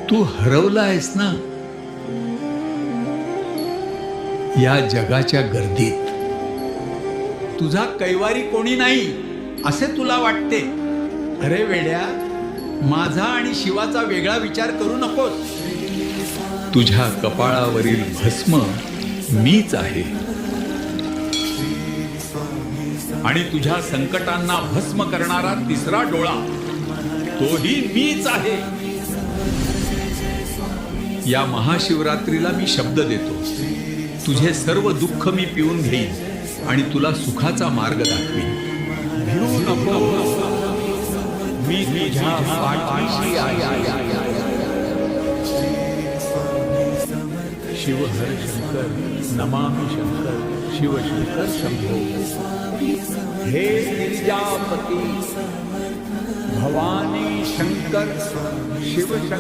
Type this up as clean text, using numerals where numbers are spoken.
तू हरवला आहेस ना या जगाच्या गर्दीत. तुझा कैवारी कोणी नाही असे तुला वाटते. अरे वेड्या, माझा आणि शिवाचा वेगळा विचार करू नकोस. तुझ्या कपाळावरील भस्म मीच आहे आणि तुझ्या संकटांना भस्म करणारा तिसरा डोळा तोही मीच आहे. या महाशिवरात्रीला मी शब्द देतो, तुझे सर्व दुःख मी पिऊन घेईन आणि तुला सुखाचा मार्ग दाखवीन. भिऊ नको, मी तुझ्या पाठीशी आहे. शिव हर शंकर, नमामि शंकर, शिव शंकर शंभो. हे गिरिजापती भवानी शंकर शिव शंकर.